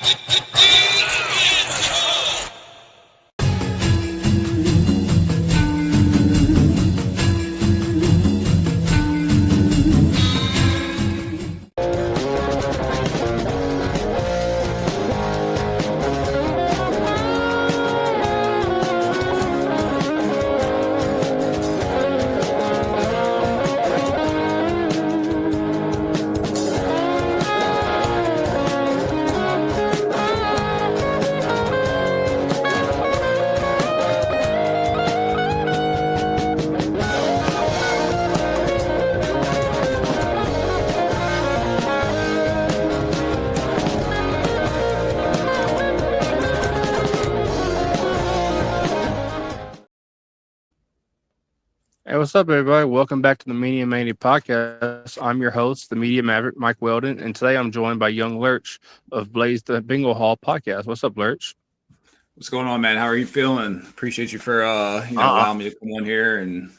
Hey, what's up, everybody? Welcome back to the Media Mania Podcast. I'm your host, the Media Maverick, Mike Weldon, and today I'm joined by young Lurch of Blaze the Bingo Hall Podcast. What's up, Lurch? What's going on, man? How are you feeling? Appreciate you for allowing me to come on here and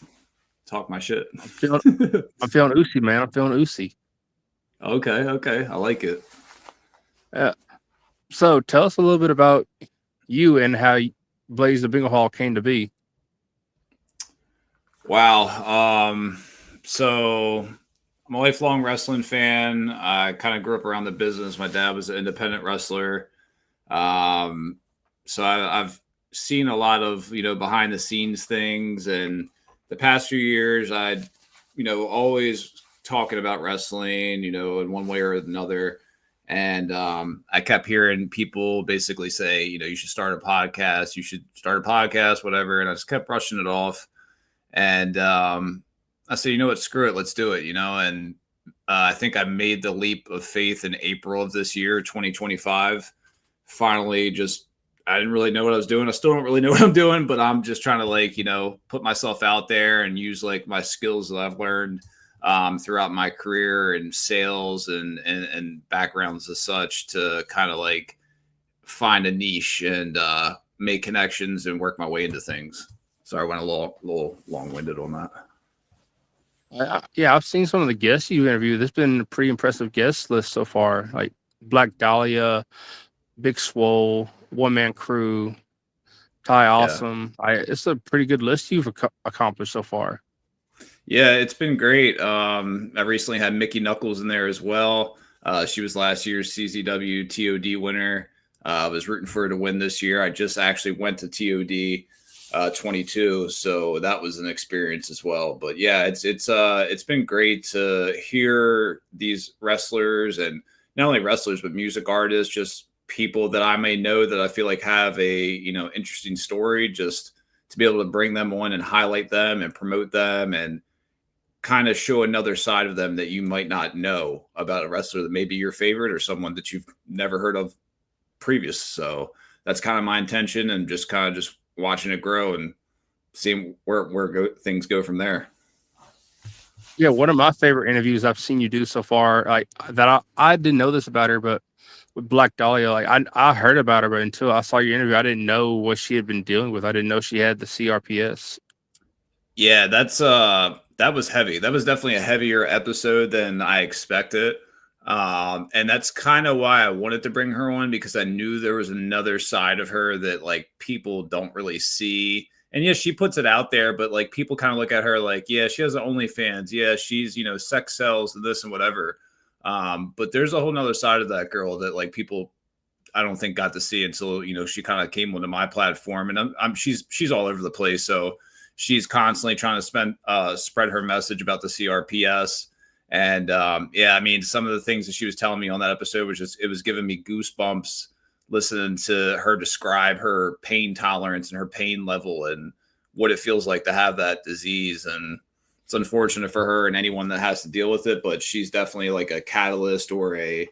talk my shit. I'm feeling oozy, man. I'm feeling oozy. Okay, I like it. So tell us a little bit about you and how Blaze the Bingo Hall came to be. Wow. So I'm a lifelong wrestling fan. I kind of grew up around the business. My dad was an independent wrestler. So I've seen a lot of, behind the scenes things. And the past few years, I'd, always talking about wrestling, in one way or another. And I kept hearing people basically say, you should start a podcast, whatever. And I just kept brushing it off. And I said, you know what, screw it, let's do it, And I think I made the leap of faith in April of this year, 2025. Finally, I didn't really know what I was doing. I still don't really know what I'm doing, but I'm just trying to put myself out there and use my skills that I've learned throughout my career and sales and backgrounds as such to kind of find a niche and make connections and work my way into things. Sorry, I went a little long-winded on that. Yeah, I've seen some of the guests you interviewed. There's been a pretty impressive guest list so far, like Black Dahlia, Big Swole, One Man Crew, Ty Awesome. Yeah. It's a pretty good list you've accomplished so far. Yeah, it's been great. I recently had Mickey Knuckles in there as well. She was last year's CZW TOD winner. I was rooting for her to win this year. I just actually went to TOD 22, so that was an experience as well. But yeah, it's been great to hear these wrestlers, and not only wrestlers but music artists, just people that I may know that I feel like have a interesting story, just to be able to bring them on and highlight them and promote them and kind of show another side of them that you might not know about a wrestler that may be your favorite or someone that you've never heard of previous. So that's kind of my intention, and just watching it grow and seeing where things go from there. Yeah, one of my favorite interviews I've seen you do so far, I didn't know this about her, but with Black Dahlia, I heard about her, but until I saw your interview, I didn't know what she had been dealing with. I didn't know she had the CRPS. Yeah, that was heavy. That was definitely a heavier episode than I expected. And that's kind of why I wanted to bring her on, because I knew there was another side of her that people don't really see. And yeah, she puts it out there, but people kind of look at her yeah, she has OnlyFans. Yeah, she's, sex sells and this and whatever. But there's a whole nother side of that girl that people, I don't think, got to see until, she kind of came onto my platform, and she's all over the place. So she's constantly trying to spread her message about the CRPS. And yeah, I mean, some of the things that she was telling me on that episode it was giving me goosebumps listening to her describe her pain tolerance and her pain level and what it feels like to have that disease. And it's unfortunate for her and anyone that has to deal with it, but she's definitely a catalyst or a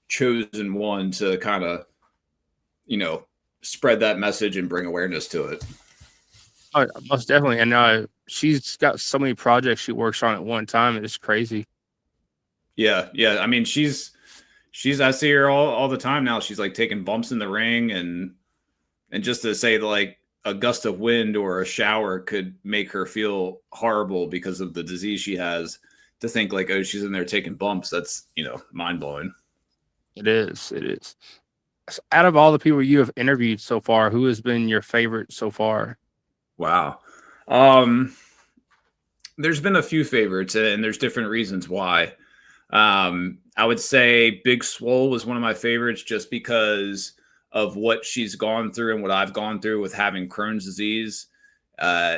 chosen one to kind of, spread that message and bring awareness to it. Oh, most definitely. And she's got so many projects she works on at one time. It's crazy. Yeah. I mean, I see her all the time now. She's taking bumps in the ring, and just to say that a gust of wind or a shower could make her feel horrible because of the disease she has, to think oh, she's in there taking bumps. That's, mind blowing. It is. out of all the people you have interviewed so far, who has been your favorite so far? Wow. There's been a few favorites, and there's different reasons why. I would say Big Swole was one of my favorites just because of what she's gone through and what I've gone through with having Crohn's disease.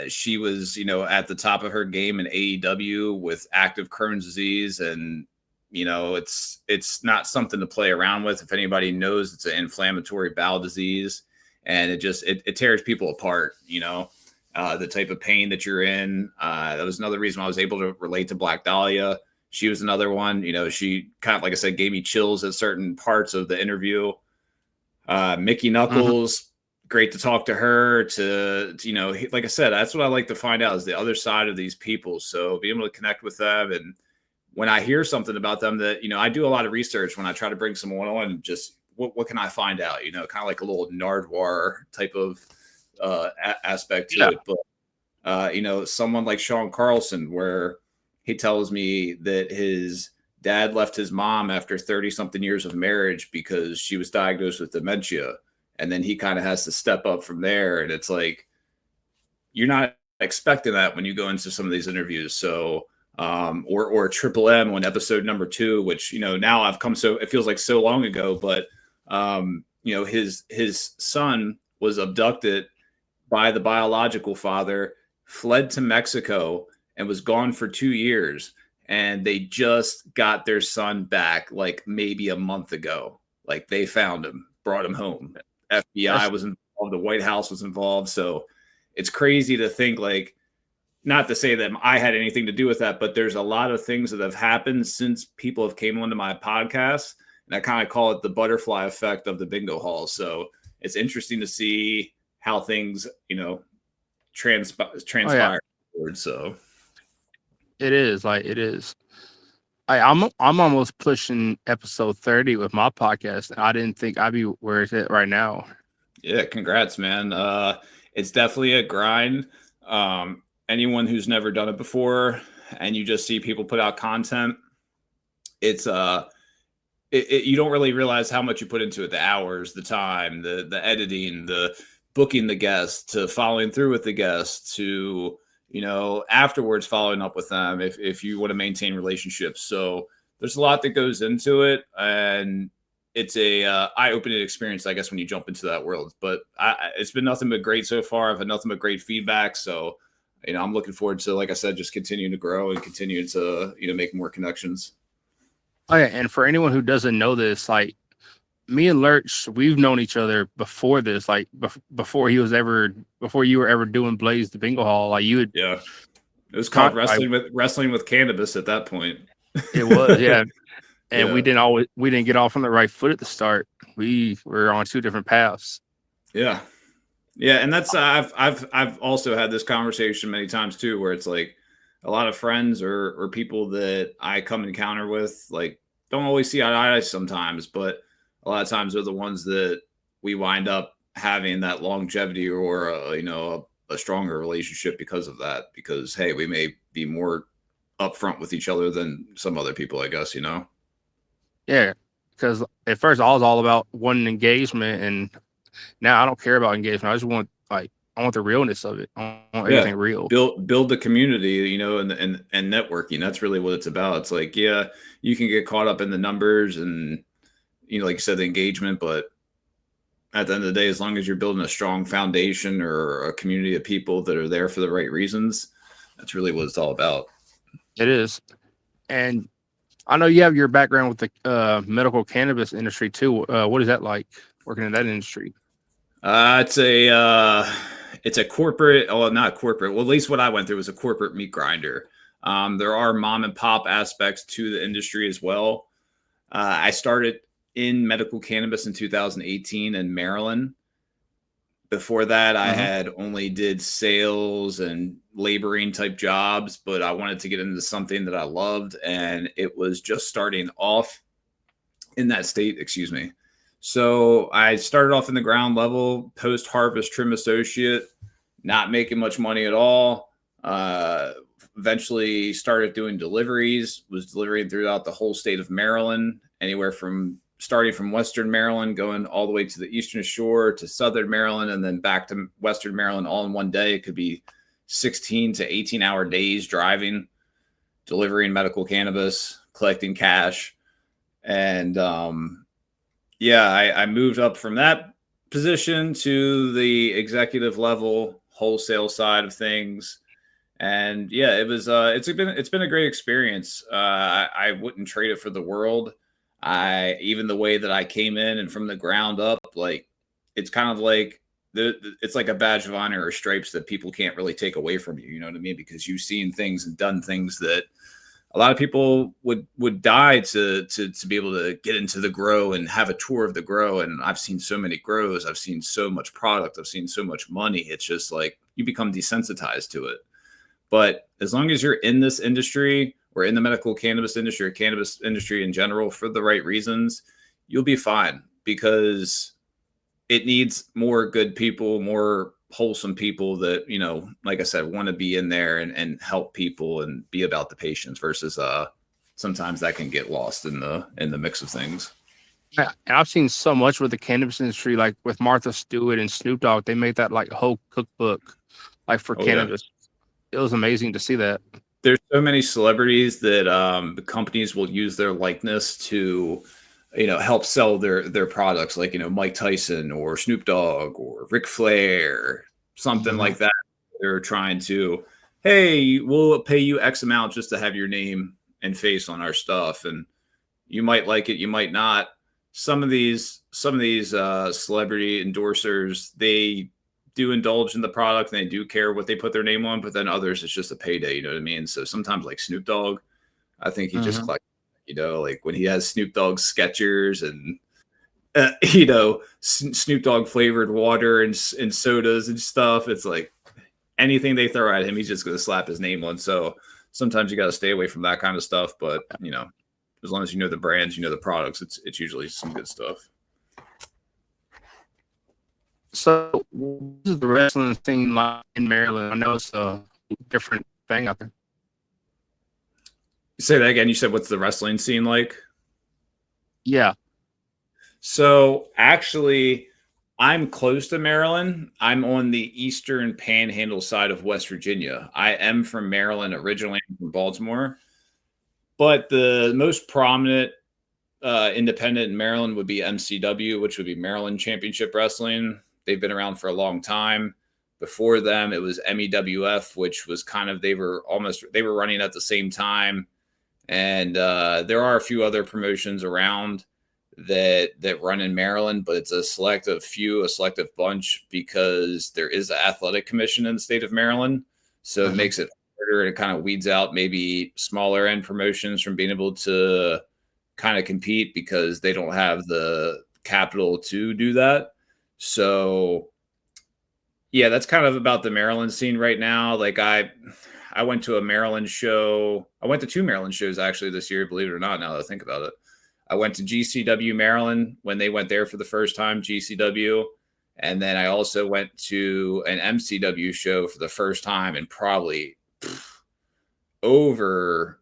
She was, at the top of her game in AEW with active Crohn's disease, and it's not something to play around with. If anybody knows, it's an inflammatory bowel disease, and it tears people apart. The type of pain that you're in. That was another reason I was able to relate to Black Dahlia. She was another one. She kind of, like I said, gave me chills at certain parts of the interview. Mickey Knuckles, great to talk to her. Like I said, that's what I like to find out is the other side of these people. So being able to connect with them, and when I hear something about them that I do a lot of research when I try to bring someone on. Just what can I find out? Kind of like a little Nardwuar type of aspect to it. But someone like Sean Carlson, where he tells me that his dad left his mom after 30 something years of marriage because she was diagnosed with dementia. And then he kind of has to step up from there. And it's like, you're not expecting that when you go into some of these interviews. So, or Triple M on episode number 2, which, now I've come, so it feels like so long ago, but, his son was abducted by the biological father, fled to Mexico, and was gone for 2 years. And they just got their son back like maybe a month ago. Like they found him, brought him home. FBI was involved. The White House was involved. So it's crazy to think, like, not to say that I had anything to do with that, but there's a lot of things that have happened since people have came onto my podcast. And I kind of call it the butterfly effect of the bingo hall. So it's interesting to see how things, transpire. So it is. I'm almost pushing episode 30 with my podcast. And I didn't think I'd be where it's at right now. Yeah, congrats, man. It's definitely a grind. Anyone who's never done it before and you just see people put out content, it's you don't really realize how much you put into it, the hours, the time, the editing, the booking the guests, to following through with the guests, to afterwards following up with them if you want to maintain relationships. So there's a lot that goes into it, and it's a eye-opening experience, I guess, when you jump into that world. But it's been nothing but great so far. I've had nothing but great feedback. So I'm looking forward to, like I said, just continuing to grow and continue to make more connections. Oh yeah, and for anyone who doesn't know this, like, me and Lurch, we've known each other before this, like before you were ever doing Blaze the Bingo Hall. Like, you would, yeah, it was called wrestling with cannabis at that point. It was, yeah. And yeah, we didn't get off on the right foot at the start. We were on 2 different paths. Yeah. And that's I've also had this conversation many times too, where it's like a lot of friends or people that I come encounter with, like, don't always see eye to eye sometimes, but a lot of times they're the ones that we wind up having that longevity or a stronger relationship because of that. Because, hey, we may be more upfront with each other than some other people, I guess. Yeah, because at first I was all about wanting engagement, and now I don't care about engagement. I just want I want the realness of it. I want everything real. Build the community, and networking. That's really what it's about. It's like, yeah, you can get caught up in the numbers and, like you said, the engagement, but at the end of the day, as long as you're building a strong foundation or a community of people that are there for the right reasons, that's really what it's all about. It is. And I know you have your background with the medical cannabis industry too. What is that like, working in that industry? It's a corporate, not corporate. Well, at least what I went through was a corporate meat grinder. There are mom and pop aspects to the industry as well. I started in medical cannabis in 2018 in Maryland. Before that, I had only did sales and laboring type jobs, but I wanted to get into something that I loved, and it was just starting off in that state, So I started off in the ground level, post-harvest trim associate, not making much money at all. Eventually started doing deliveries, was delivering throughout the whole state of Maryland, anywhere from starting from Western Maryland, going all the way to the Eastern Shore to Southern Maryland, and then back to Western Maryland all in one day. It could be 16 to 18-hour days driving, delivering medical cannabis, collecting cash. And I moved up from that position to the executive level wholesale side of things. And yeah, it's been a great experience. I wouldn't trade it for the world. Even the way that I came in and from the ground up, like it's kind of like it's like a badge of honor or stripes that people can't really take away from you. You know what I mean? Because you've seen things and done things that a lot of people would die to be able to get into the grow and have a tour of the grow. And I've seen so many grows. I've seen so much product. I've seen so much money. It's just like you become desensitized to it. But as long as you're in this industry or in the medical cannabis industry or cannabis industry in general for the right reasons, you'll be fine, because it needs more good people, more wholesome people that, you know, like I said, want to be in there and help people and be about the patients versus sometimes that can get lost in the mix of things. Yeah, and I've seen so much with the cannabis industry, like with Martha Stewart and Snoop Dogg. They made that like whole cookbook, like for cannabis. Yeah. It was amazing to see that. There's so many celebrities that the companies will use their likeness to, you know, help sell their products, like, you know, Mike Tyson or Snoop Dogg or Ric Flair, something like that. They're trying to, hey, we'll pay you X amount just to have your name and face on our stuff, and you might like it, you might not. Some of these celebrity endorsers, they do indulge in the product and they do care what they put their name on, but then others, it's just a payday. You know what I mean? So sometimes, like Snoop Dogg, I think he just collects, you know, like when he has Snoop Dogg Skechers and you know, Snoop Dogg flavored water and sodas and stuff. It's like anything they throw at him, he's just going to slap his name on. So sometimes you got to stay away from that kind of stuff. But, you know, as long as you know the brands, you know the products, it's usually some good stuff. So what is the wrestling scene like in Maryland? I know it's a different thing out there. Say that again. You said, what's the wrestling scene like? Yeah. So actually, I'm close to Maryland. I'm on the eastern panhandle side of West Virginia. I am from Maryland originally. I'm from Baltimore. But the most prominent independent in Maryland would be MCW, which would be Maryland Championship Wrestling. They've been around for a long time. Before them, it was MEWF, which was kind of, they were running at the same time. And there are a few other promotions around that run in Maryland, but it's a selective bunch, because there is an athletic commission in the state of Maryland. So it makes it harder, and it kind of weeds out maybe smaller end promotions from being able to kind of compete, because they don't have the capital to do that. So yeah, that's kind of about the Maryland scene right now. Like I went to a Maryland show. I went to 2 Maryland shows actually this year, believe it or not, now that I think about it. I went to GCW Maryland when they went there for the first time, GCW. And then I also went to an MCW show for the first time in probably over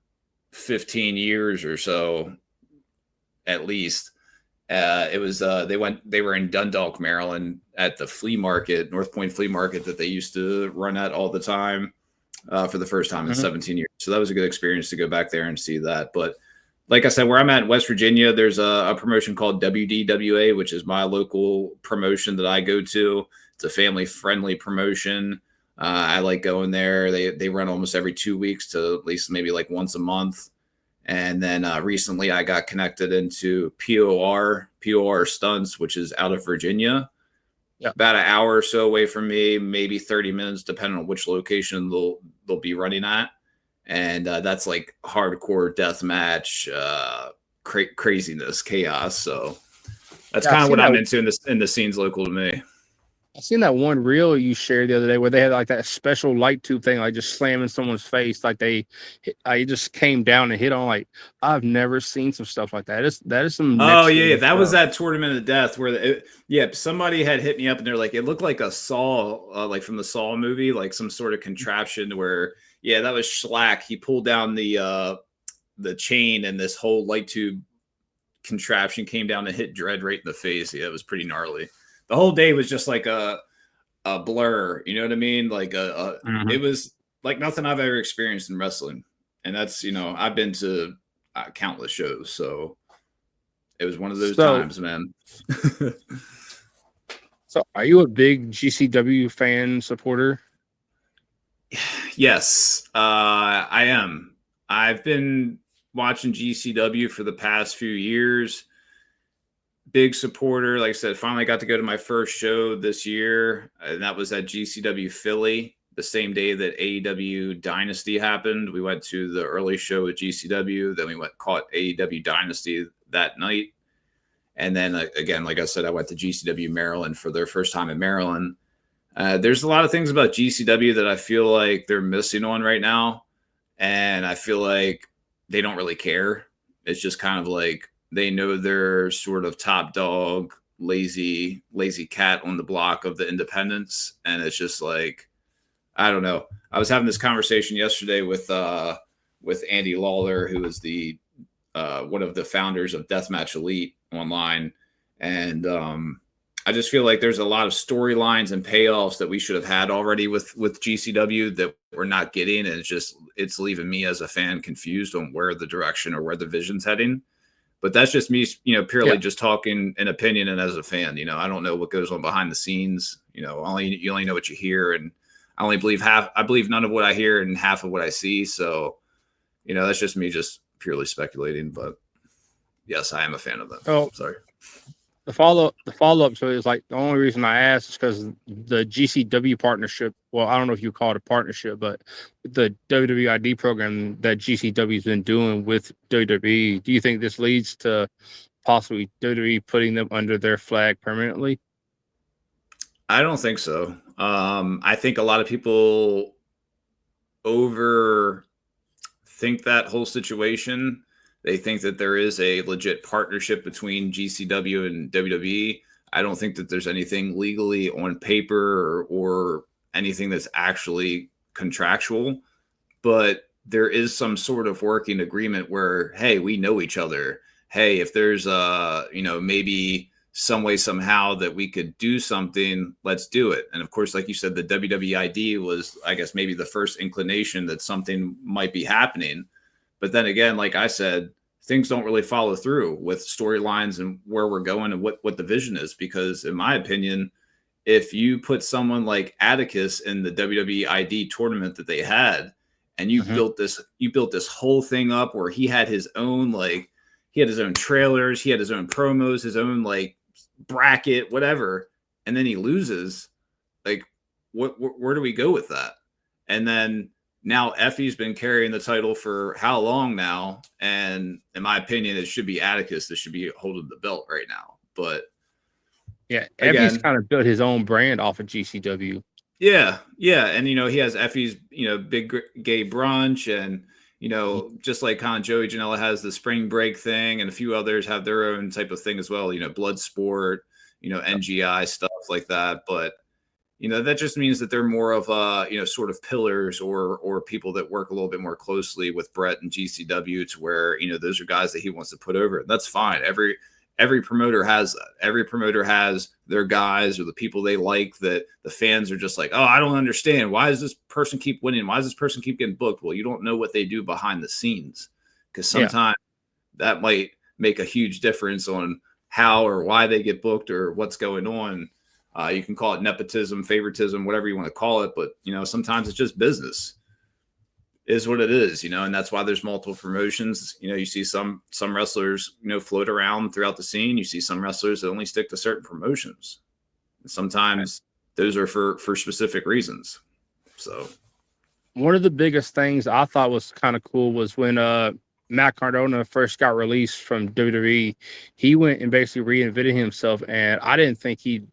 15 years or so, at least. It was they were in Dundalk, Maryland, at the flea market, North Point Flea Market, that they used to run at all the time, for the first time in 17 years. So that was a good experience to go back there and see that. But like I said, where I'm at in West Virginia, there's a promotion called WDWA, which is my local promotion that I go to. It's a family-friendly promotion. I like going there. They run almost every 2 weeks to at least maybe like once a month. And then recently I got connected into POR Stunts, which is out of Virginia. Yeah. About an hour or so away from me, maybe 30 minutes, depending on which location they'll be running at. And that's like hardcore death match, craziness, chaos. So that's kind of what I'm into in the scenes local to me. I seen that one reel you shared the other day where they had like that special light tube thing, like just slamming someone's face. Like I just came down and hit on. Like I've never seen some stuff like that. That is some. Oh yeah, that was that Tournament of Death where somebody had hit me up and they're like, it looked like a Saw, like from the Saw movie, like some sort of contraption where that was Schlack. He pulled down the chain and this whole light tube contraption came down and hit Dredd right in the face. Yeah, it was pretty gnarly. The whole day was just like a blur. You know what I mean? Like it was like nothing I've ever experienced in wrestling. And that's, I've been to countless shows. So it was one of those times, man. So are you a big GCW fan supporter? Yes, I am. I've been watching GCW for the past few years. Big supporter. Like I said, finally got to go to my first show this year, and that was at GCW Philly, the same day that AEW Dynasty happened. We went to the early show at GCW, then we caught AEW Dynasty that night. And then again, like I said, I went to GCW Maryland for their first time in Maryland. There's a lot of things about GCW that I feel like they're missing on right now. And I feel like they don't really care. It's just kind of like they know they're sort of top dog, lazy cat on the block of the independents. And it's just like, I don't know. I was having this conversation yesterday with Andy Lawler, who is the one of the founders of Deathmatch Elite online. And I just feel like there's a lot of storylines and payoffs that we should have had already with GCW that we're not getting. And it's leaving me as a fan confused on where the direction or where the vision's heading. But that's just me, purely just talking an opinion and as a fan. I don't know what goes on behind the scenes. You only know what you hear, and I only believe I believe none of what I hear and half of what I see. So, that's just me just purely speculating. But yes, I am a fan of them. Oh, sorry. The follow-up. So it's like the only reason I asked is because the GCW partnership. Well, I don't know if you call it a partnership, but the WWID program that GCW has been doing with WWE. Do you think this leads to possibly WWE putting them under their flag permanently? I don't think so. I think a lot of people overthink that whole situation. They think that there is a legit partnership between GCW and WWE. I don't think that there's anything legally on paper or anything that's actually contractual, but there is some sort of working agreement where, hey, we know each other. Hey, if there's maybe some way somehow that we could do something, let's do it. And of course, like you said, the WWID was, I guess, maybe the first inclination that something might be happening. But then again, like I said, things don't really follow through with storylines and where we're going and what the vision is. Because in my opinion, if you put someone like Atticus in the WWID tournament that they had, and you built this whole thing up where he had his own trailers, he had his own promos, his own bracket, whatever, and then he loses, where do we go with that? And then now Effie's been carrying the title for how long now? And in my opinion, it should be Atticus that should be holding the belt right now. But yeah, Effie's kind of built his own brand off of GCW. Yeah. And, he has Effie's, big gay brunch and, just like kind of Joey Janela has the spring break thing, and a few others have their own type of thing as well, blood sport, NGI stuff like that. But, that just means that they're more of, sort of pillars or people that work a little bit more closely with Brett and GCW to where, those are guys that he wants to put over. That's fine. Every promoter has that. Every promoter has their guys or the people they like that the fans are just like, oh, I don't understand. Why does this person keep winning? Why does this person keep getting booked? Well, you don't know what they do behind the scenes, because sometimes that might make a huge difference on how or why they get booked or what's going on. You can call it nepotism, favoritism, whatever you want to call it. But, sometimes it's just business. Is what it is, and that's why there's multiple promotions. You see some wrestlers, float around throughout the scene. You see some wrestlers that only stick to certain promotions. And sometimes those are for specific reasons. So one of the biggest things I thought was kind of cool was when Matt Cardona first got released from WWE. He went and basically reinvented himself, and I didn't think he'd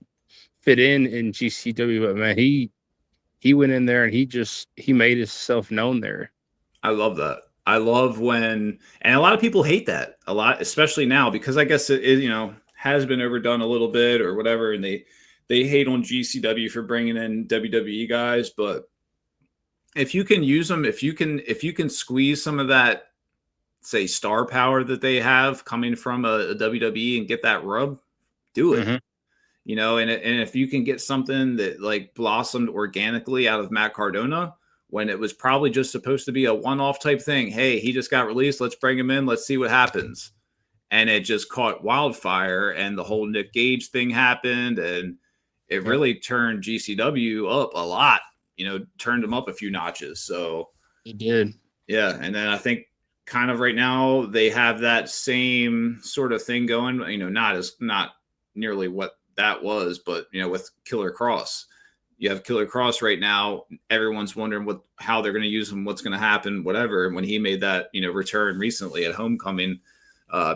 fit in GCW, but man, he went in there and he made himself known there. I love that. I love when, and a lot of people hate that a lot, especially now, because I guess it has been overdone a little bit or whatever. And they hate on GCW for bringing in WWE guys. But if you can use them, if you can squeeze some of that say, star power that they have coming from a WWE and get that rub, do it. Mm-hmm. You know, and if you can get something that like blossomed organically out of Matt Cardona when it was probably just supposed to be a one-off type thing. Hey, he just got released. Let's bring him in. Let's see what happens. And it just caught wildfire, and the whole Nick Gage thing happened, and it really turned GCW up a lot. You know, turned them up a few notches. So it did. Yeah, and then I think kind of right now they have that same sort of thing going. You know, not nearly what that was, but you know, with Killer Cross, you have Killer Cross right now. Everyone's wondering how they're going to use him, what's going to happen, whatever. And when he made that, you know, return recently at Homecoming,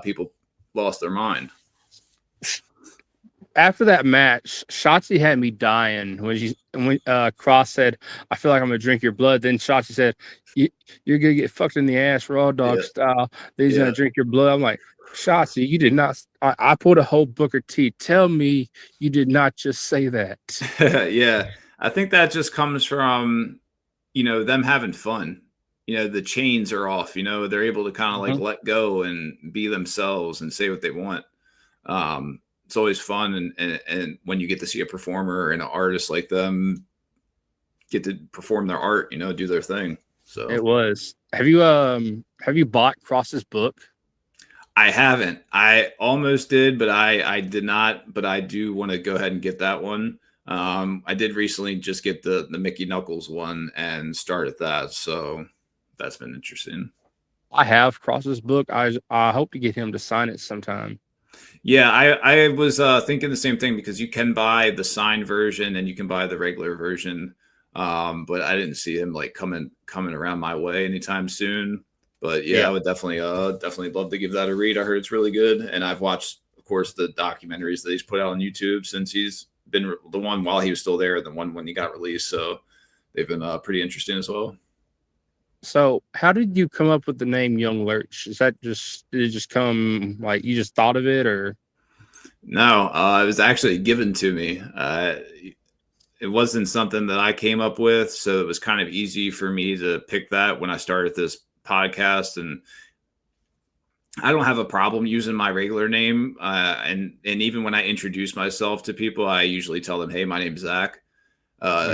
people lost their mind. After that match, Shotzi had me dying when Cross said, "I feel like I'm gonna drink your blood." Then Shotzi said, "You're gonna get fucked in the ass, raw dog style." Then he's gonna drink your blood. I'm like, Shotzi, you did not. I pulled a whole Booker T. Tell me you did not just say that. Yeah, I think that just comes from, you know, them having fun. You know, the chains are off. You know, they're able to kind of like let go and be themselves and say what they want. It's always fun, and when you get to see a performer and an artist like them get to perform their art, you know, do their thing. So it was. Have you bought Cross's book? I haven't. I almost did, but I did not. But I do want to go ahead and get that one. I did recently just get the Mickey Knuckles one and start at that, so that's been interesting. I have Cross's book. I hope to get him to sign it sometime. Yeah, I was thinking the same thing, because you can buy the signed version and you can buy the regular version, but I didn't see him like coming around my way anytime soon. But yeah, I would definitely love to give that a read. I heard it's really good, and I've watched, of course, the documentaries that he's put out on YouTube since he's been the one while he was still there, the one when he got released. So they've been pretty interesting as well. So, how did you come up with the name Young Lurch? Did it just come like you just thought of it, or? No, it was actually given to me. It wasn't something that I came up with, so it was kind of easy for me to pick that when I started this podcast. And I don't have a problem using my regular name, and even when I introduce myself to people, I usually tell them, "Hey, my name's Zach."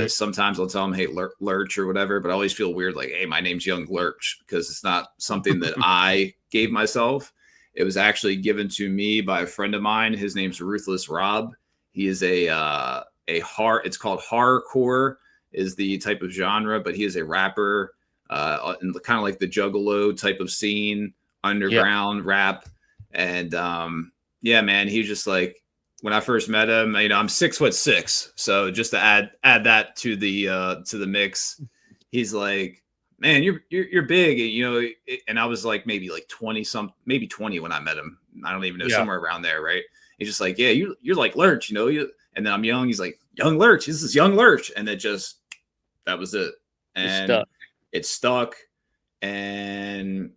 Sometimes I'll tell them, "Hey, Lurch," or whatever, but I always feel weird, like, "Hey, my name's Young Lurch," because it's not something that I gave myself. It was actually given to me by a friend of mine. His name's Ruthless Rob. He is it's called horrorcore is the type of genre, but he is a rapper, in kind of like the Juggalo type of scene, underground rap. And yeah, man, he was just like, when I first met him, you know, I'm 6'6", so just to add that to the mix, he's like, "Man, you're big," and, you know, and I was like maybe like 20 when I met him. I don't even know, somewhere around there, right? He's just like, "Yeah, you're like Lurch, you know." And then I'm young. He's like, "Young Lurch, this is Young Lurch," and that was it, and it stuck, and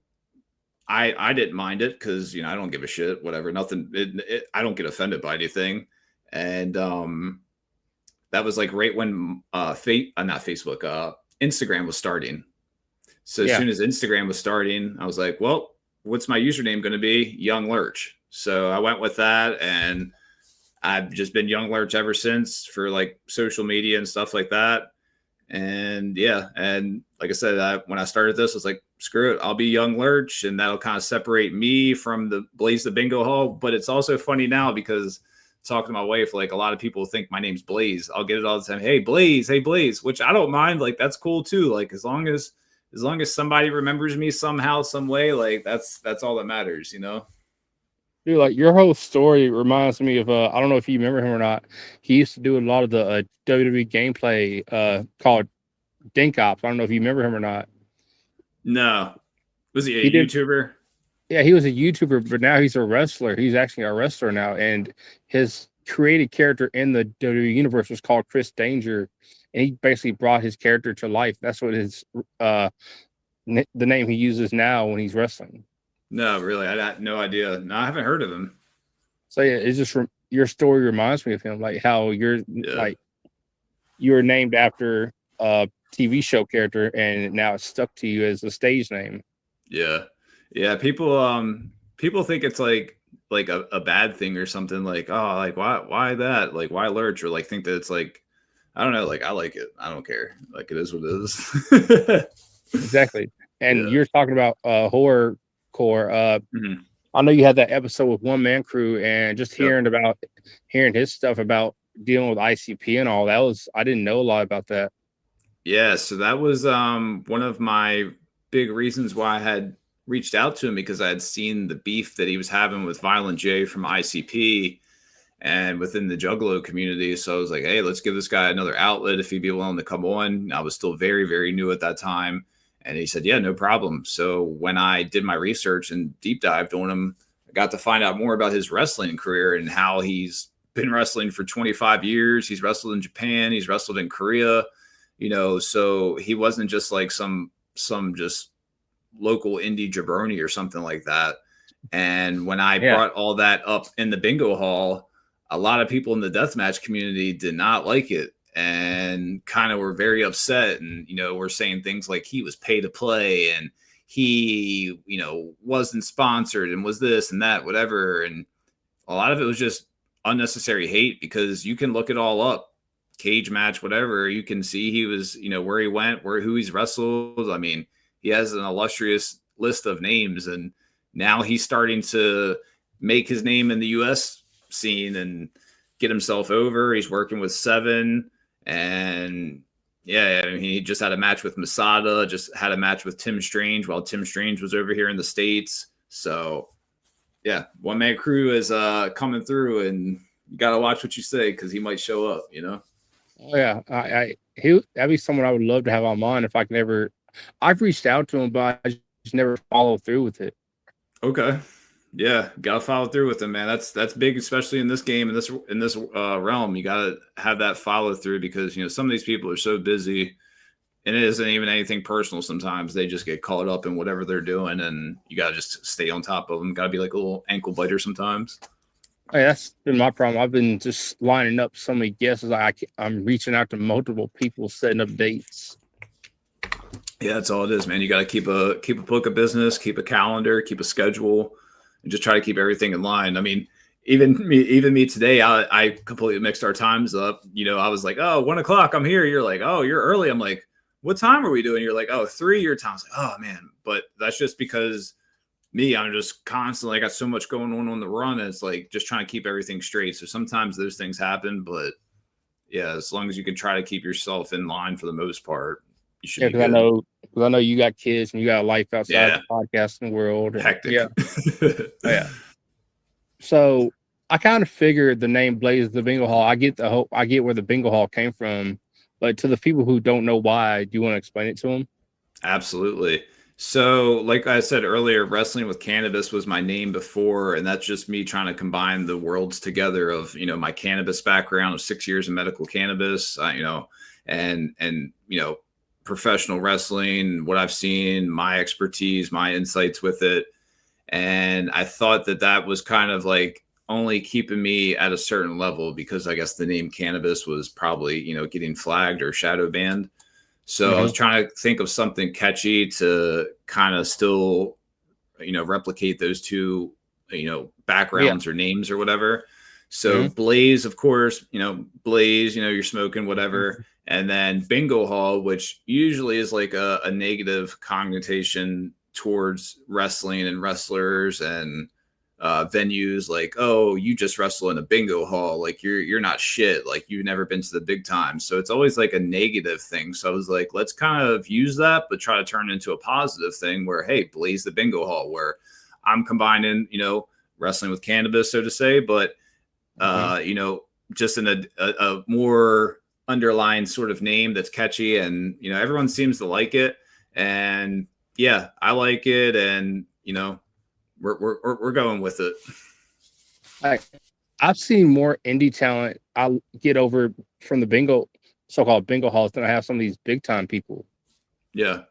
I didn't mind it, because, you know, I don't give a shit, whatever, nothing. I don't get offended by anything, and that was like right when not Facebook, Instagram was starting. So as soon as Instagram was starting, I was like, well, what's my username going to be? Young Lurch. So I went with that, and I've just been Young Lurch ever since, for like social media and stuff like that. And yeah, and like I said, when I started this, I was like, screw it, I'll be Young Lurch, and that'll kind of separate me from the Blaze the Bingo Hall. But it's also funny now, because talking to my wife, like, a lot of people think my name's Blaze. I'll get it all the time. Hey Blaze, which I don't mind. Like, that's cool too. Like, as long as somebody remembers me somehow, some way, like, that's all that matters, you know? Dude, like, your whole story reminds me of I don't know if you remember him or not. He used to do a lot of the WWE gameplay called Dink Ops. I don't know if you remember him or not. No. Was he a YouTuber? Yeah, he was a YouTuber, but now he's a wrestler. He's actually a wrestler now, and his created character in the WWE universe was called Chris Danger, and he basically brought his character to life. That's what his the name he uses now when he's wrestling. No, really, I had no idea. No, I haven't heard of him. So yeah, it's just your story reminds me of him, like how like you were named after a TV show character, and now it's stuck to you as a stage name. Yeah. Yeah, people think it's like a bad thing or something, like, oh, like why that? Like why lurch? Or like think that it's like, I don't know, like I like it. I don't care. Like it is what it is. Exactly. And Yeah. you're talking about horror core. Mhm. I know you had that episode with One Man Crew, and just Yep. hearing his stuff about dealing with ICP and all that was, I didn't know a lot about that. Yeah, so that was one of my big reasons why I had reached out to him, because I had seen the beef that he was having with Violent J from ICP and within the Juggalo community. So I was like, hey, let's give this guy another outlet if he'd be willing to come on. I was still very, very new at that time. And he said, yeah, no problem. So when I did my research and deep dived on him, I got to find out more about his wrestling career and how he's been wrestling for 25 years. He's wrestled in Japan, he's wrestled in Korea, so he wasn't just like some just local indie jabroni or something like that. And when I Yeah. brought all that up in the bingo hall, a lot of people in the deathmatch community did not like it and kind of were very upset. And, were saying things like he was pay to play and he, wasn't sponsored and was this and that, whatever. And a lot of it was just unnecessary hate, because you can look it all up, cage match, whatever. You can see he was, where he went, who he's wrestled. I mean, he has an illustrious list of names, and now he's starting to make his name in the US scene and get himself over. He's working with Seven, and yeah, I mean, he just had a match with Masada, just had a match with Tim Strange while Tim Strange was over here in the States. So yeah, One Man Crew is coming through, and you got to watch what you say, because he might show up. Oh yeah. That'd be someone I would love to have on mine if I can ever. I've reached out to him, but I just never follow through with it. Okay. Yeah, gotta follow through with him, man. That's big, especially in this game, in this realm. You gotta have that follow through, because some of these people are so busy, and it isn't even anything personal. Sometimes they just get caught up in whatever they're doing, and you gotta just stay on top of them. Gotta be like a little ankle biter sometimes. Hey, that's been my problem. I've been just lining up so many guests. I'm reaching out to multiple people, setting up dates. Yeah, that's all it is, man. You got to keep a book of business, keep a calendar, keep a schedule, and just try to keep everything in line. I mean, even me today, I completely mixed our times up. I was like, oh, 1 o'clock, I'm here. You're like, oh, you're early. I'm like, what time are we doing? You're like, oh, 3 your time. I was like, oh man, but that's just because I'm just constantly, I got so much going on the run. And it's like just trying to keep everything straight. So sometimes those things happen, but yeah, as long as you can try to keep yourself in line for the most part, you should Yeah, be good. because I know you got kids and you got a life outside Yeah. the podcasting world. And Hectic. yeah. So I kind of figured the name Blaze the Bingo Hall. I get where the Bingo Hall came from, but to the people who don't know why, do you want to explain it to them? Absolutely. So, like I said earlier, wrestling with cannabis was my name before, and that's just me trying to combine the worlds together of my cannabis background of 6 years of medical cannabis, and professional wrestling, what I've seen, my expertise, my insights with it. And I thought that was kind of like only keeping me at a certain level, because I guess the name cannabis was probably getting flagged or shadow banned. So I was trying to think of something catchy to kind of still replicate those two Yeah. backgrounds or names or whatever. So Mm-hmm. Blaze, of course, Blaze, you're smoking whatever. And then Bingo Hall, which usually is like a negative connotation towards wrestling and wrestlers and venues, like, oh, you just wrestle in a bingo hall, like you're not shit, like you've never been to the big time. So it's always like a negative thing. So I was like, let's kind of use that, but try to turn it into a positive thing where, hey, Blaze the Bingo Hall, where I'm combining wrestling with cannabis, so to say, but just in a more underlying sort of name that's catchy, and everyone seems to like it. And yeah, I like it, and we're going with it. I've seen more indie talent I'll get over from the so-called bingo halls than I have some of these big time people. Yeah.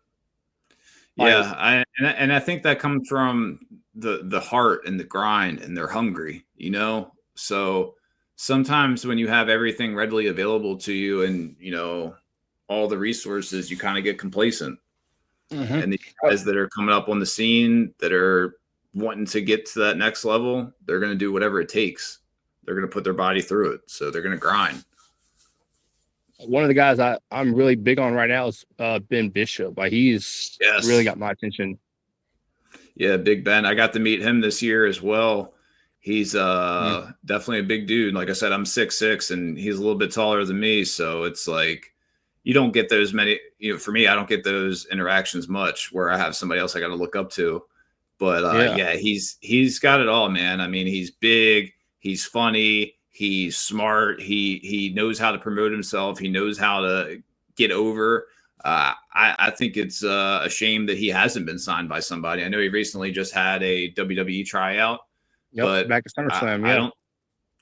Like, Yeah, I think that comes from the heart and the grind, and they're hungry, So sometimes when you have everything readily available to you, and all the resources, you kind of get complacent. And these guys that are coming up on the scene that are wanting to get to that next level, they're going to do whatever it takes. They're going to put their body through it. So they're going to grind. One of the guys I'm really big on right now is Ben Bishop. Like he's really got my attention. Yeah, Big Ben. I got to meet him this year as well. He's definitely a big dude. Like I said, I'm 6'6", and he's a little bit taller than me. So it's like you don't get those many. You know, for me, I don't get those interactions much where I have somebody else I got to look up to. But yeah, he's got it all, man. I mean, he's big, he's funny, he's smart, he knows how to promote himself, he knows how to get over. I think it's a shame that he hasn't been signed by somebody. I know he recently just had a WWE tryout, but back at SummerSlam. I don't,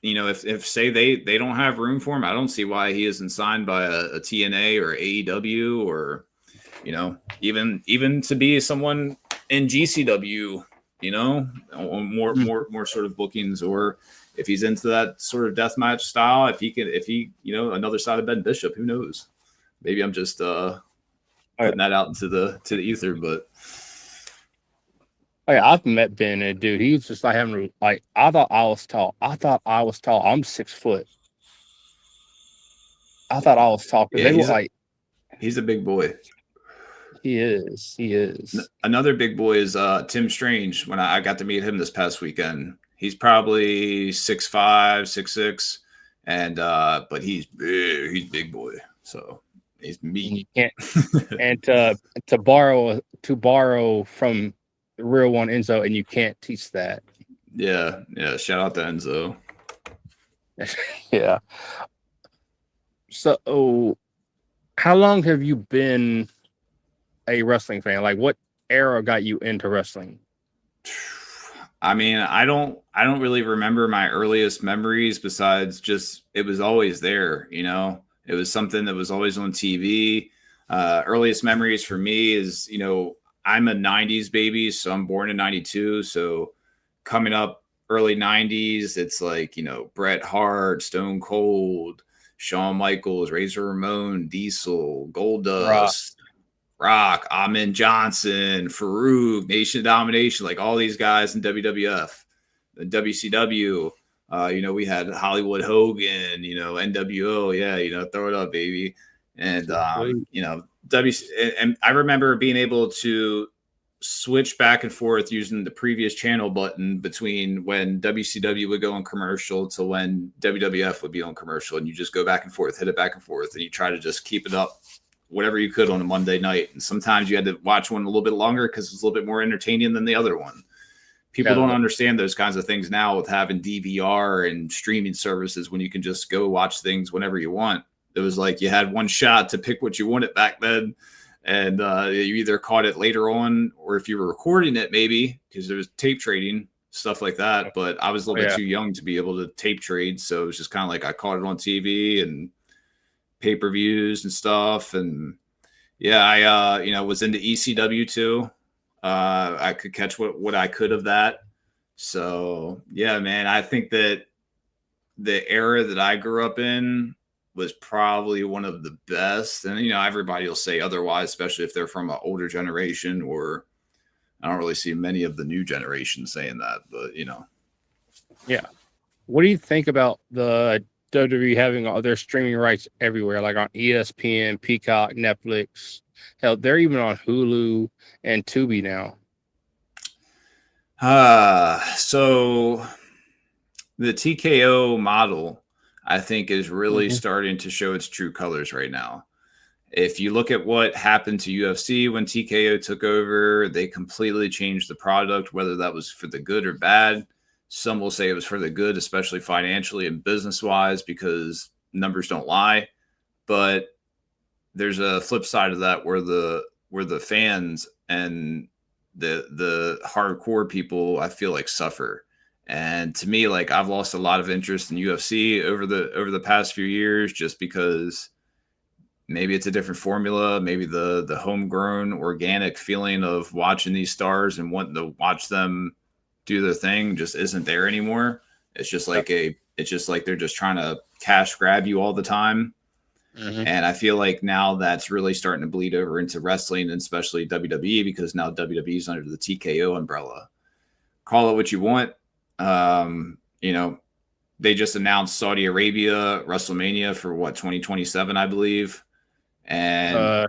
you know, if say they don't have room for him, I don't see why he isn't signed by a TNA or AEW or, you know, even to be someone in GCW, you know, more sort of bookings, or if he's into that sort of deathmatch style, if he, you know, another side of Ben Bishop, who knows? Maybe I'm just putting that out into the ether, but I've met Ben, and dude, he was just like having like I thought I was tall. I'm 6 foot. I thought I was tall because they were like, he's a big boy. He is. Another big boy is Tim Strange. When I got to meet him this past weekend, he's probably 6'5", 6'6", and but he's big. He's big boy. So he's meat. You can't and to borrow from the real one, Enzo, and you can't teach that. Yeah. Shout out to Enzo. Yeah. So, how long have you been a wrestling fan? Like, what era got you into wrestling? I mean, I don't really remember my earliest memories besides just it was always there, you know. It was something that was always on TV. Earliest memories for me is, you know, I'm a 90s baby, so I'm born in 92. So coming up early 90s, it's like, you know, Bret Hart, Stone Cold, Shawn Michaels, Razor Ramon, Diesel, Goldust, Rock, Amin Johnson, Farouk, Nation of Domination, like all these guys in WWF, the WCW. You know, we had Hollywood Hogan, you know, NWO, yeah, you know, throw it up, baby. And you know, and I remember being able to switch back and forth using the previous channel button between when WCW would go on commercial to when WWF would be on commercial, and you just go back and forth, hit it back and forth, and you try to just keep it up whatever you could on a Monday night. And sometimes you had to watch one a little bit longer because it's a little bit more entertaining than the other one. People don't understand those kinds of things now with having DVR and streaming services when you can just go watch things whenever you want. It was like you had one shot to pick what you wanted back then. And you either caught it later on, or if you were recording it, maybe because there was tape trading, stuff like that. But I was a little bit too young to be able to tape trade. So it was just kind of like I caught it on TV and pay-per-views and stuff. And yeah, I you know, was into ECW too. I could catch what I could of that. So yeah, man, I think that the era that I grew up in was probably one of the best. And you know, everybody will say otherwise, especially if they're from an older generation, or I don't really see many of the new generation saying that, but you know. Yeah. What do you think about the WWE having all their streaming rights everywhere, like on ESPN, Peacock, Netflix? Hell, they're even on Hulu and Tubi now. So the TKO model, I think, is really starting to show its true colors right now. If you look at what happened to UFC when TKO took over, they completely changed the product, whether that was for the good or bad. Some will say it was for the good, especially financially and business-wise, because numbers don't lie. But there's a flip side of that where the fans and the hardcore people, I feel like, suffer. And to me, like, I've lost a lot of interest in UFC over the past few years, just because maybe it's a different formula. Maybe the homegrown organic feeling of watching these stars and wanting to watch them do their thing just isn't there anymore. It's just like it's just like they're just trying to cash grab you all the time. And I feel like now that's really starting to bleed over into wrestling, and especially WWE, because now WWE is under the TKO umbrella. Call it what you want. You know, they just announced Saudi Arabia WrestleMania for 2027, I believe. And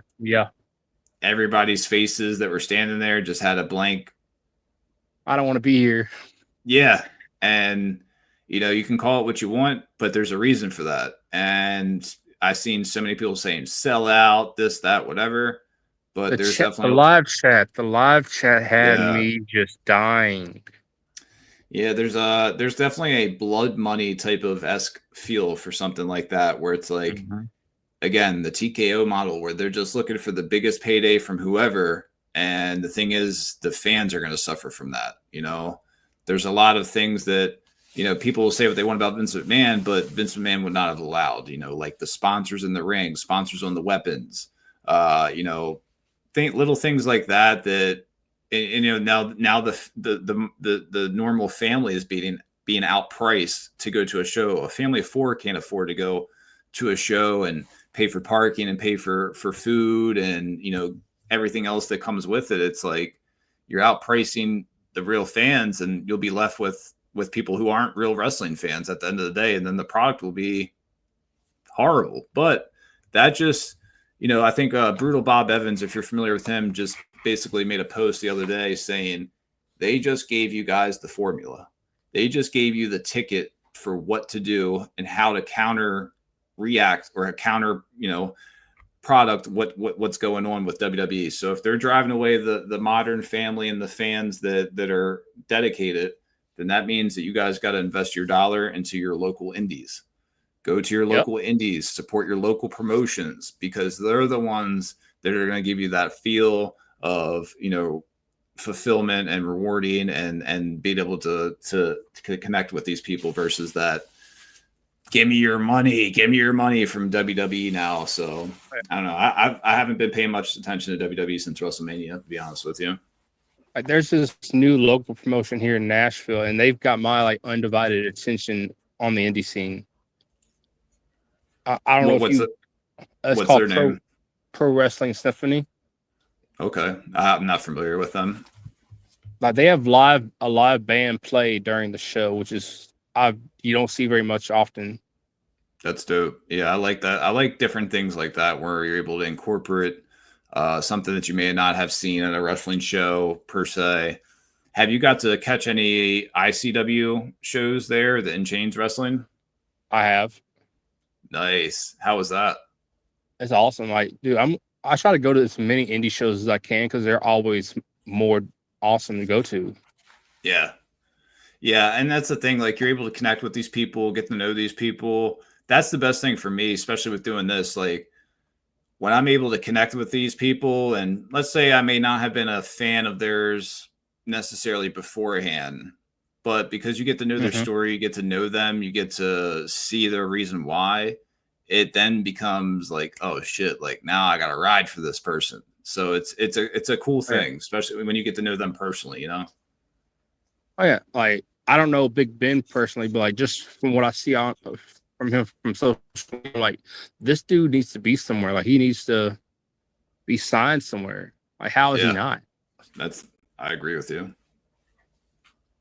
everybody's faces that were standing there just had a blank. I don't want to be here. Yeah. And, you can call it what you want, but there's a reason for that. And I've seen so many people saying sell out, this, that, whatever. But there's definitely the live chat had me just dying. Yeah, there's definitely a blood money type of esque feel for something like that, where it's like, again, the TKO model, where they're just looking for the biggest payday from whoever. And the thing is, the fans are going to suffer from that. There's a lot of things that, people will say what they want about Vince McMahon, but Vince McMahon would not have allowed, like the sponsors in the ring, sponsors on the weapons, little things like that, now the normal family is being outpriced to go to a show. A family of four can't afford to go to a show and pay for parking and pay for food and everything else that comes with it. It's like you're outpricing the real fans, and you'll be left with people who aren't real wrestling fans at the end of the day, and then the product will be horrible. But that just, I think Brutal Bob Evans, if you're familiar with him, just basically made a post the other day saying they just gave you guys the formula. They just gave you the ticket for what to do and how to counter react or counter, product what's going on with WWE. So if they're driving away the modern family and the fans that are dedicated, then that means that you guys got to invest your dollar into your local indies. Go to your local indies, support your local promotions, because they're the ones that are going to give you that feel of, fulfillment and rewarding and being able to connect with these people versus that give me your money from WWE now. So I don't know. I haven't been paying much attention to WWE since WrestleMania, to be honest with you. There's this new local promotion here in Nashville, and they've got my undivided attention on the indie scene. I don't know if you. It's called their name? Pro Wrestling Symphony. Okay, I'm not familiar with them. They have a live band play during the show, which is you don't see very much often. That's dope. Yeah, I like that. I like different things like that where you're able to incorporate something that you may not have seen at a wrestling show per se. Have you got to catch any ICW shows there, the In Chains Wrestling? I have. Nice. How was that? It's awesome. Dude, I try to go to as many indie shows as I can because they're always more awesome to go to. Yeah. Yeah, and that's the thing. You're able to connect with these people, get to know these people. That's the best thing for me, especially with doing this. When I'm able to connect with these people, and let's say I may not have been a fan of theirs necessarily beforehand, but because you get to know their story, you get to know them, you get to see their reason why, it then becomes oh shit, now I got to ride for this person. So it's a cool thing, especially when you get to know them personally, Oh yeah. I don't know Big Ben personally, but just from what I see from him from social media, this dude needs to be somewhere. He needs to be signed somewhere. How is he not? I agree with you.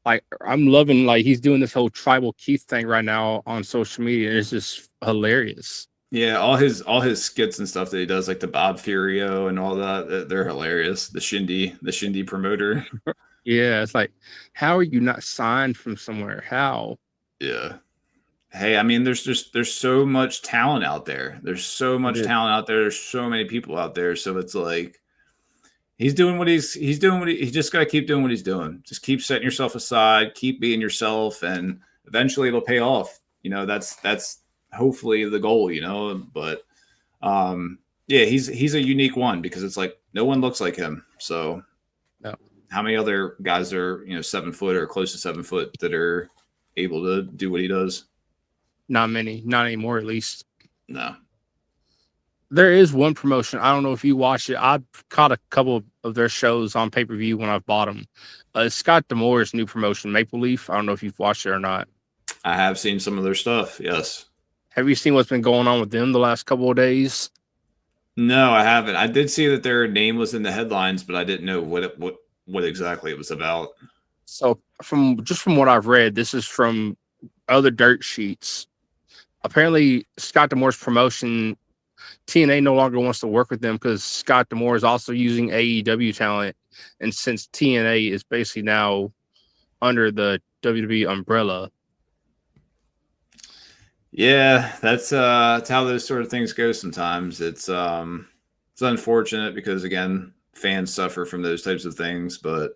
I'm loving he's doing this whole Tribal Keith thing right now on social media, and it's just hilarious. Yeah, all his skits and stuff that he does, like the Bob Furio and all that, they're hilarious. The Shindy promoter. Yeah, it's how are you not signed from somewhere? How? Yeah. Hey, I mean, there's so much talent out there. There's so much talent out there. There's so many people out there. So it's he's doing what he's doing. He just got to keep doing what he's doing. Just keep setting yourself aside, keep being yourself, and eventually it'll pay off. That's hopefully the goal, but yeah, he's a unique one because it's no one looks like him. So no. How many other guys are 7 foot or close to 7 foot that are able to do what he does? Not many, not anymore, at least. No. There is one promotion. I don't know if you watch it. I've caught a couple of their shows on pay-per-view when I've bought them. It's Scott D'Amore's new promotion, Maple Leaf. I don't know if you've watched it or not. I have seen some of their stuff, yes. Have you seen what's been going on with them the last couple of days? No, I haven't. I did see that their name was in the headlines, but I didn't know what exactly it was about. So from what I've read, this is from other dirt sheets. Apparently, Scott D'Amore's promotion, TNA no longer wants to work with them because Scott D'Amore is also using AEW talent, and since TNA is basically now under the WWE umbrella. Yeah, that's how those sort of things go sometimes. It's unfortunate because again, fans suffer from those types of things, but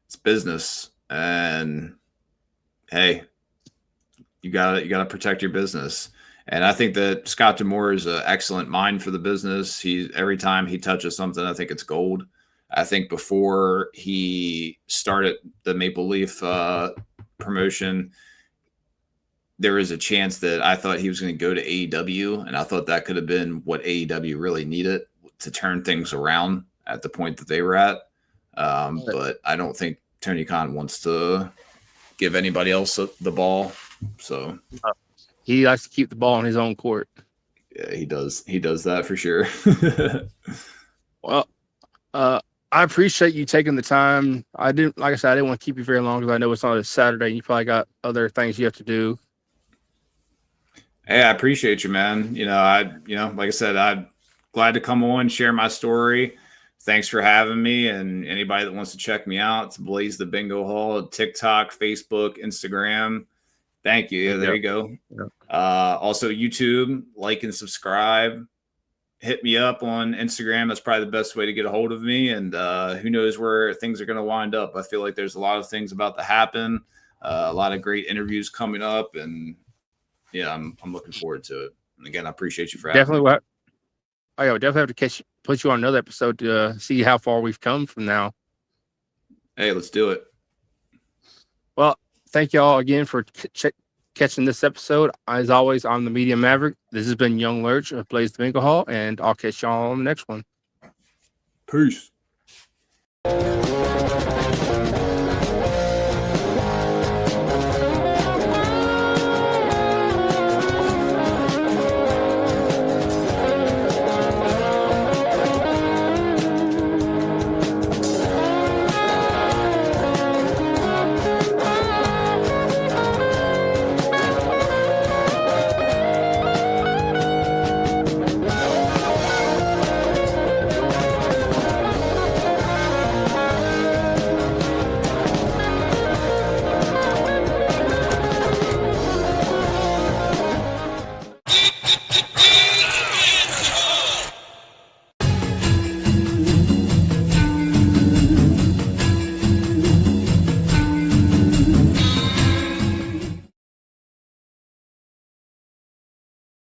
it's business, and hey, you gotta protect your business. And I think that Scott D'Amore is an excellent mind for the business. Every time he touches something, I think it's gold. I think before he started the Maple Leaf promotion, there was a chance that I thought he was going to go to AEW, and I thought that could have been what AEW really needed to turn things around at the point that they were at. But I don't think Tony Khan wants to give anybody else the ball. So he likes to keep the ball in his own court. Yeah, he does. He does that for sure. Well, I appreciate you taking the time. I didn't want to keep you very long because I know it's on a Saturday and you probably got other things you have to do. Hey, I appreciate you, man. Like I said, I'm glad to come on, share my story. Thanks for having me. And anybody that wants to check me out, it's Blaze the Bingo Hall, TikTok, Facebook, Instagram. Thank you. Yeah, there you go. Yep. Also, YouTube, like and subscribe. Hit me up on Instagram. That's probably the best way to get a hold of me. And who knows where things are going to wind up. I feel like there's a lot of things about to happen. A lot of great interviews coming up. And yeah, I'm looking forward to it. And again, I appreciate you for having me. I would definitely have to put you on another episode to see how far we've come from now. Hey, let's do it. Well, thank you all again for catching this episode. As always, I'm the Media Maverick. This has been Young Lurch of Blaze the Bingo Hall, and I'll catch y'all on the next one. Peace.